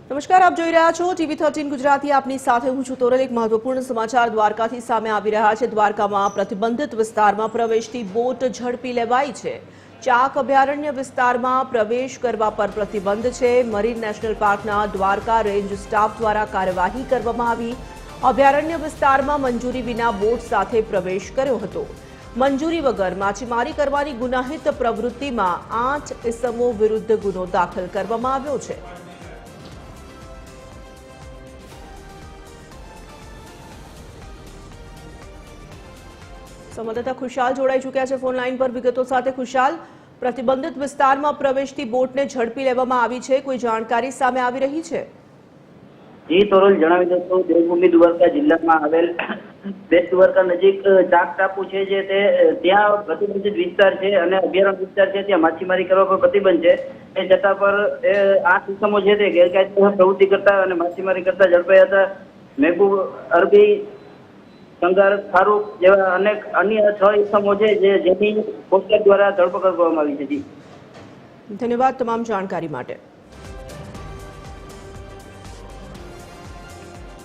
નમસ્કાર, આપ જોઈ રહ્યા છો TV13 ગુજરાતી। આપની સાથે હું છું તોરલ। એક મહત્વપૂર્ણ સમાચાર દ્વારકાથી સામે આવી રહ્યા છે। દ્વારકામાં પ્રતિબંધિત વિસ્તારમાં પ્રવેશતી બોટ ઝડપી લેવાઈ છે। ચાક અભયારણ્ય વિસ્તારમાં પ્રવેશ કરવા પર પ્રતિબંધ છે। મરીન નેશનલ પાર્કના દ્વારકા રેન્જ સ્ટાફ દ્વારા કાર્યવાહી કરવામાં આવી। અભયારણ્ય વિસ્તારમાં મંજૂરી વિના બોટ સાથે પ્રવેશ કર્યો હતો। મંજૂરી વગર માછીમારી કરવાની ગુનાહિત પ્રવૃત્તિમાં 8 ઇસમો વિરુદ્ધ ગુનો દાખલ કરવામાં આવ્યો છે। સંવાદદાતા ખુશાલ જોડાઈ ચૂક્યા છે ફોન લાઈન પર વિગતો સાથે। ખુશાલ, પ્રતિબંધિત વિસ્તારમાં પ્રવેશતી બોટને ઝડપી લેવામાં આવી છે, કોઈ જાણકારી સામે આવી રહી છે? જી તોરલ, જણાવી દઉં તો દેવભૂમિ દ્વારકા જિલ્લામાં આવેલ બેટ દ્વારકા નજીક ચાક ટાપુ છે, જે ત્યાં પ્રતિબંધિત વિસ્તાર છે અને અભયારણ્ય વિસ્તાર છે, ત્યાં માછીમારી કરવા પર પ્રતિબંધ છે। એ જતા પર 8 ઇસમો છે તે ગેરકાયદેસર પ્રવૃત્તિ કરતા અને માછીમારી કરતા ઝડપાયા હતા। મહેબૂબ અરબી, સંગાર ફારૂક જેવા અનેક અન્ય 6 ઇસમો છે જેની પોસ્ટર દ્વારા ધરપકડ કરવામાં આવી છે। ધન્યવાદ તમામ જાણકારી માટે।